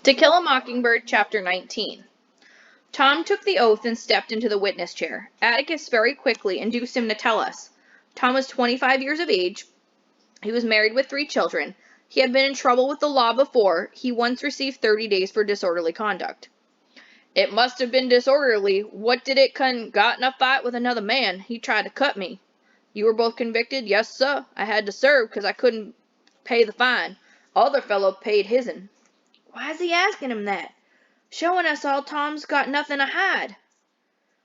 To Kill a Mockingbird, Chapter 19. Tom took the oath and stepped into the witness chair. Atticus very quickly induced him to tell us. Tom was 25 years of age. He was married with 3 children. He had been in trouble with the law before. He once received 30 days for disorderly conduct. It must have been disorderly. What did it got in a fight with another man. He tried to cut me. You were both convicted? Yes, sir. I had to serve because I couldn't pay the fine. Other fellow paid his'n. Why is he asking him that? Showing us all Tom's got nothing to hide.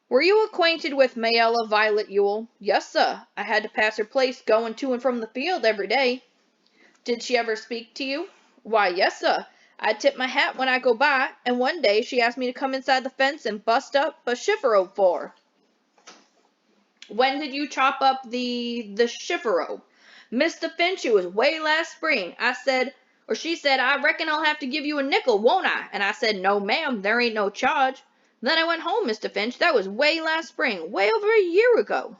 Were you acquainted with Mayella Violet Ewell? Yes, sir. I had to pass her place going to and from the field every day. Did she ever speak to you? Why, yes, sir. I tip my hat when I go by, and one day she asked me to come inside the fence and bust up a shifferobe for her. When did you chop up the shifferobe? Mr. Finch, it was way last spring. She said, I reckon I'll have to give you a nickel, won't I? And I said, no, ma'am, there ain't no charge. Then I went home, Mr. Finch. That was way last spring, way over a year ago.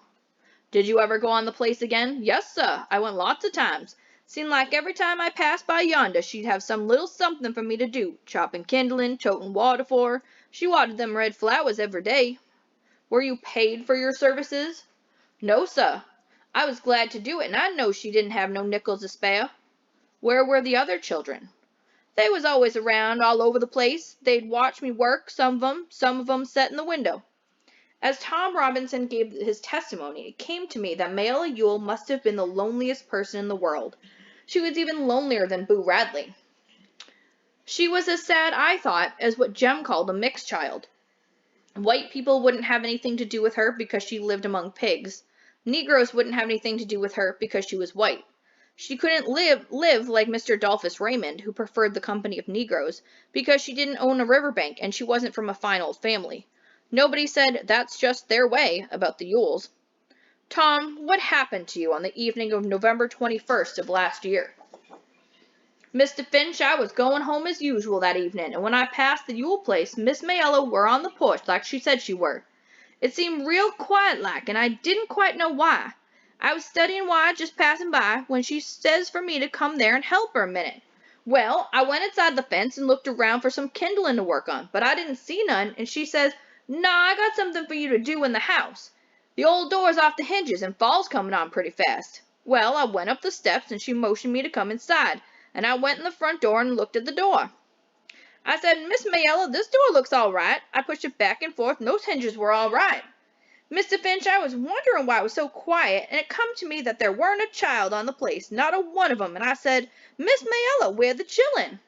Did you ever go on the place again? Yes, sir. I went lots of times. Seemed like every time I passed by yonder, she'd have some little something for me to do. Chopping kindling, toting water for her. She watered them red flowers every day. Were you paid for your services? No, sir. I was glad to do it, and I know she didn't have no nickels to spare. Where were the other children? They was always around all over the place. They'd watch me work, some of 'em sat in the window. As Tom Robinson gave his testimony, it came to me that Mayella Ewell must have been the loneliest person in the world. She was even lonelier than Boo Radley. She was as sad, I thought, as what Jem called a mixed child. White people wouldn't have anything to do with her because she lived among pigs. Negroes wouldn't have anything to do with her because she was white. She couldn't live like Mr. Dolphus Raymond, who preferred the company of Negroes, because she didn't own a riverbank and she wasn't from a fine old family. Nobody said, that's just their way, about the Ewells. Tom, what happened to you on the evening of November 21st of last year? Mr. Finch, I was going home as usual that evening, and when I passed the Ewell place, Miss Mayella were on the porch like she said she were. It seemed real quiet-like, and I didn't quite know why. I was studying why just passing by, when she says for me to come there and help her a minute. Well, I went inside the fence and looked around for some kindling to work on, but I didn't see none, and she says, nah, I got something for you to do in the house. The old door's off the hinges, and fall's coming on pretty fast. Well, I went up the steps, and she motioned me to come inside, and I went in the front door and looked at the door. I said, Miss Mayella, this door looks all right. I pushed it back and forth, and those hinges were all right. Mr. Finch, I was wondering why it was so quiet, and it come to me that there weren't a child on the place, not a one of 'em, and I said, Miss Mayella, where the chillin'?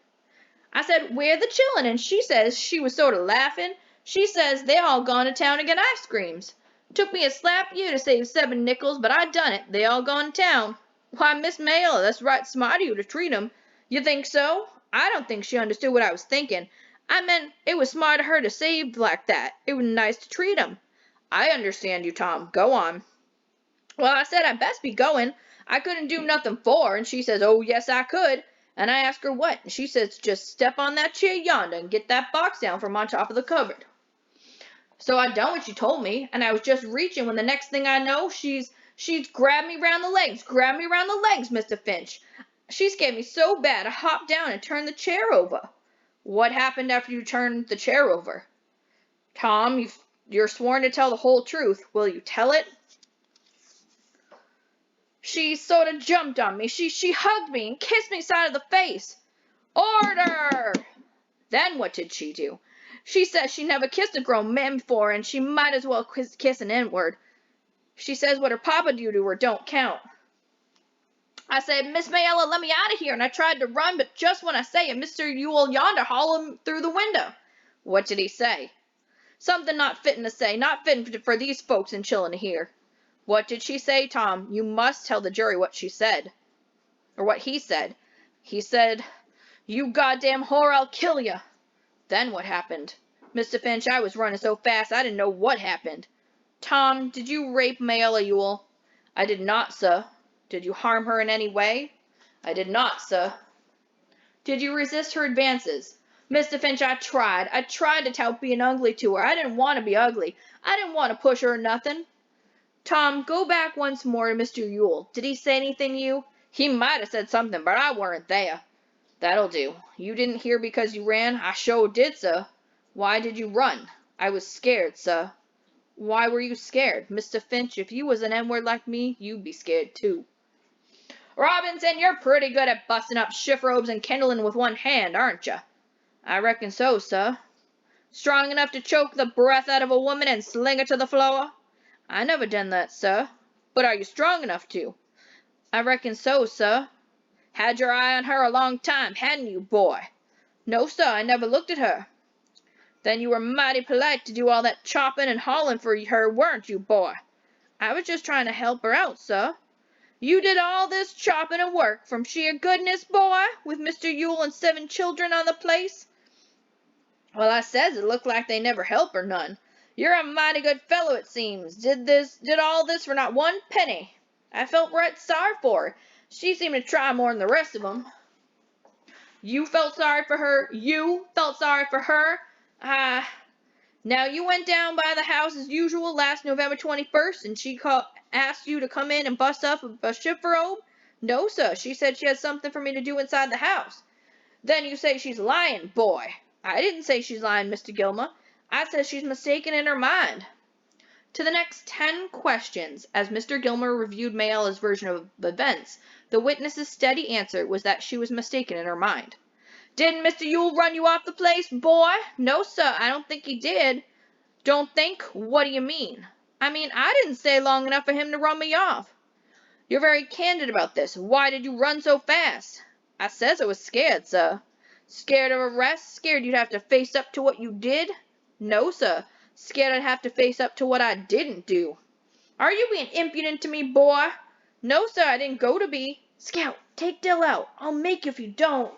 I said, where the chillin'? And she says, she was sort of laughing, she says, they all gone to town to get ice creams. Took me a slap year to save 7 nickels, but I done it. They all gone to town. Why, Miss Mayella, that's right smart of you to treat 'em. You think so? I don't think she understood what I was thinking. I meant it was smart of her to save like that. It was nice to treat 'em. I understand you, Tom. Go on. Well, I said I'd best be going. I couldn't do nothing for her, and she says, oh, yes, I could. And I asked her what, and she says, just step on that chair yonder and get that box down from on top of the cupboard. So I done what she told me, and I was just reaching when the next thing I know, she's grabbed me round the legs, Mr. Finch. She scared me so bad I hopped down and turned the chair over. What happened after you turned the chair over? Tom, you're sworn to tell the whole truth. Will you tell it? She sort of jumped on me. She hugged me and kissed me side of the face. Order! Then what did she do? She says she never kissed a grown man before, and she might as well kiss an N-word. She says what her papa do to her don't count. I said, Miss Mayella, let me out of here, and I tried to run, but just when I say it, Mr. Ewell yonder hollered through the window. What did he say? Something not fitting to say, not fitting for these folks in Chillin to hear. What did she say, Tom? You must tell the jury what she said. Or what he said. He said, you goddamn whore, I'll kill ya. Then what happened? Mr. Finch, I was running so fast I didn't know what happened. Tom, did you rape Mayella Ewell? I did not, sir. Did you harm her in any way? I did not, sir. Did you resist her advances? Mr. Finch, I tried. I tried to tell being ugly to her. I didn't want to be ugly. I didn't want to push her or nothing. Tom, go back once more to Mr. Ewell. Did he say anything to you? He might have said something, but I weren't there. That'll do. You didn't hear because you ran? I sure did, sir. Why did you run? I was scared, sir. Why were you scared? Mr. Finch, if you was an N-word like me, you'd be scared too. Robinson, you're pretty good at busting up shift robes and kindling with one hand, aren't you? I reckon so, sir. Strong enough to choke the breath out of a woman and sling her to the floor? I never done that, sir. But are you strong enough to? I reckon so, sir. Had your eye on her a long time, hadn't you, boy? No, sir, I never looked at her. Then you were mighty polite to do all that chopping and hauling for her, weren't you, boy? I was just trying to help her out, sir. You did all this chopping and work from sheer goodness, boy, with Mr. Yule and 7 children on the place? Well, I says it looked like they never help her none. You're a mighty good fellow, it seems. Did all this for not 1 penny. I felt right sorry for her. She seemed to try more than the rest of 'em. You felt sorry for her? You felt sorry for her? Now you went down by the house as usual last November 21st, and she asked you to come in and bust up a shift robe? No, sir. She said she had something for me to do inside the house. Then you say she's lying, boy. I didn't say she's lying, Mr. Gilmer. I said she's mistaken in her mind. To the next 10 questions, as Mr. Gilmer reviewed Mayella's version of events, the witness's steady answer was that she was mistaken in her mind. Didn't Mr. Yule run you off the place, boy? No, sir, I don't think he did. Don't think? What do you mean? I mean, I didn't stay long enough for him to run me off. You're very candid about this. Why did you run so fast? I says I was scared, sir. Scared of arrest? Scared you'd have to face up to what you did? No, sir. Scared I'd have to face up to what I didn't do. Are you being impudent to me, boy? No, sir, I didn't go to be. Scout, take Dill out. I'll make you if you don't.